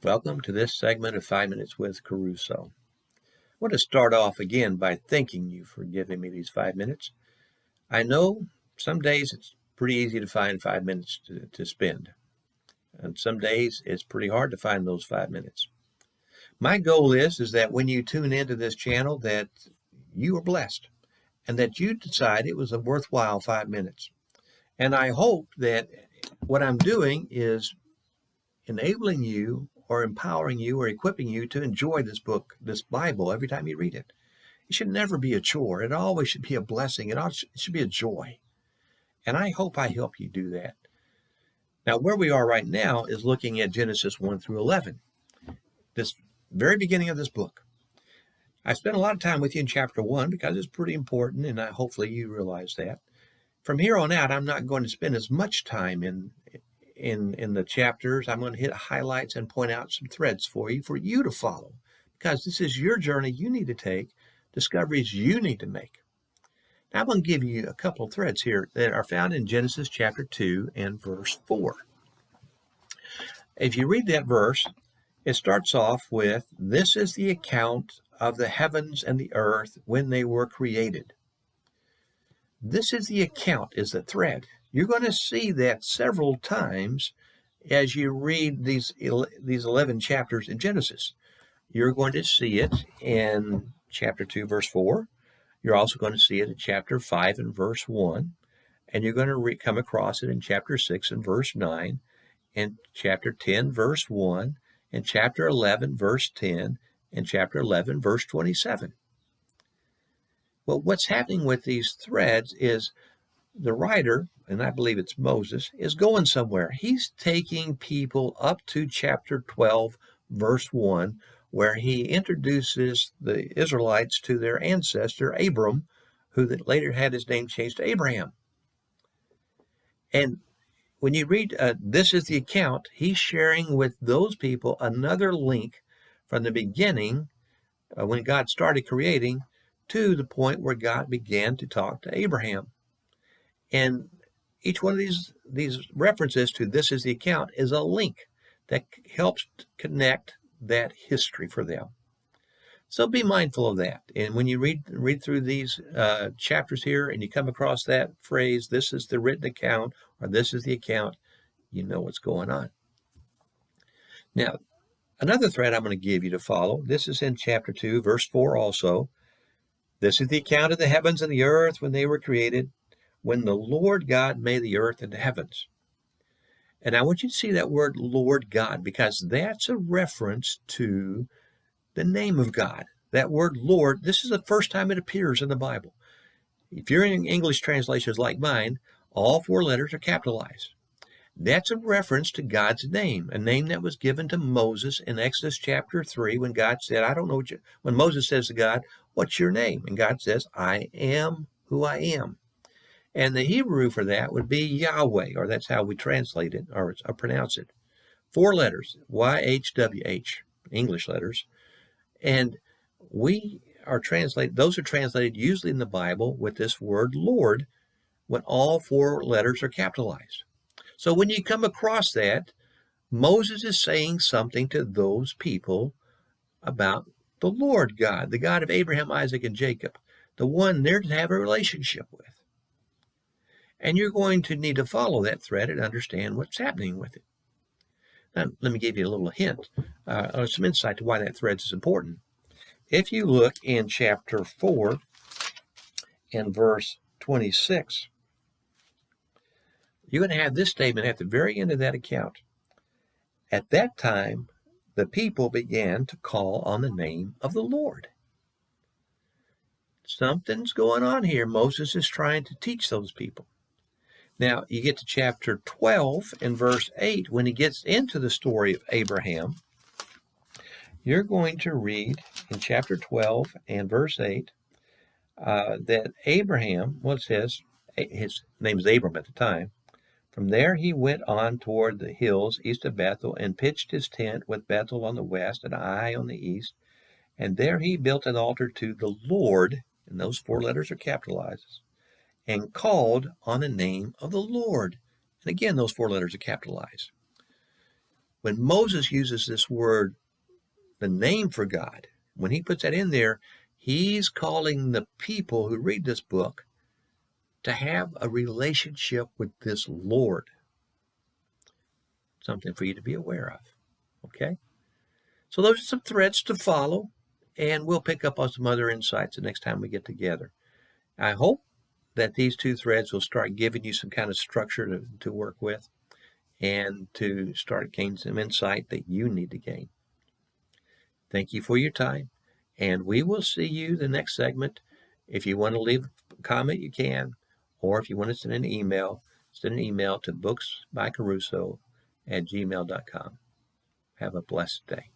Welcome to this segment of 5 Minutes with KeRusso. I want to start off again by thanking you for giving me these 5 minutes. I know some days it's pretty easy to find 5 minutes to spend, and some days it's pretty hard to find those 5 minutes. My goal is that when you tune into this channel that you are blessed and that you decide it was a worthwhile 5 minutes. And I hope that what I'm doing is enabling you or empowering you or equipping you to enjoy this book, this Bible, every time you read it. It should never be a chore. It always should be a blessing. It should be a joy. And I hope I help you do that. Now, where we are right now is looking at Genesis 1 through 11, this very beginning of this book. I spent a lot of time with you in chapter 1 because it's pretty important, and hopefully you realize that. From here on out, I'm not going to spend as much time in the chapters. I'm going to hit highlights and point out some threads for you to follow, because this is your journey you need to take, discoveries you need to make. Now I'm going to give you a couple of threads here that are found in Genesis chapter 2 and verse 4. If you read that verse, it starts off with, "This is the account of the heavens and the earth when they were created." This is the account, is the thread. You're going to see that several times as you read these 11 chapters in Genesis. You're going to see it in chapter 2, verse 4. You're also going to see it in chapter 5 and verse 1. And you're going to come across it in chapter 6 and verse 9, and chapter 10, verse 1, and chapter 11, verse 10, and chapter 11, verse 27. Well, what's happening with these threads is the writer, and I believe it's Moses, is going somewhere. He's taking people up to chapter 12, verse 1, where he introduces the Israelites to their ancestor, Abram, who later had his name changed to Abraham. And when you read, this is the account, he's sharing with those people another link from the beginning, when God started creating, to the point where God began to talk to Abraham. And each one of these references to this is the account is a link that helps connect that history for them. So be mindful of that. And when you read through these chapters here and you come across that phrase, this is the written account, or this is the account, you know what's going on. Now, another thread I'm going to give you to follow, this is in chapter 2, verse 4 also. "This is the account of the heavens and the earth when they were created, when the Lord God made the earth and the heavens." And I want you to see that word Lord God, because that's a reference to the name of God. That word Lord, this is the first time it appears in the Bible. If you're in English translations like mine, all 4 letters are capitalized. That's a reference to God's name, a name that was given to Moses in Exodus chapter 3 when God said, I don't know when Moses says to God, "What's your name?" And God says, "I am who I am." And the Hebrew for that would be Yahweh, or that's how we translate it or pronounce it. 4 letters, YHWH, English letters. And those are translated usually in the Bible with this word Lord when all 4 letters are capitalized. So when you come across that, Moses is saying something to those people about the Lord God, the God of Abraham, Isaac, and Jacob, the one they're to have a relationship with. And you're going to need to follow that thread and understand what's happening with it. Now, let me give you a little hint, or some insight to why that thread is important. If you look in chapter 4 and verse 26, you're going to have this statement at the very end of that account. "At that time, the people began to call on the name of the Lord." Something's going on here. Moses is trying to teach those people. Now, you get to chapter 12 and verse 8, when he gets into the story of Abraham, you're going to read in chapter 12 and verse 8 that Abraham, well, it says, his name is Abram at the time, "From there he went on toward the hills east of Bethel and pitched his tent with Bethel on the west and Ai on the east. And there he built an altar to the Lord," and those 4 letters are capitalized, "and called on the name of the Lord." And again, those 4 letters are capitalized. When Moses uses this word, the name for God, when he puts that in there, he's calling the people who read this book to have a relationship with this Lord. Something for you to be aware of. Okay? So those are some threads to follow, and we'll pick up on some other insights the next time we get together. I hope that these 2 threads will start giving you some kind of structure to work with and to start gaining some insight that you need to gain. Thank you for your time, and we will see you the next segment. If you want to leave a comment, you can, or if you want to send an email to booksbycaruso@gmail.com. Have a blessed day.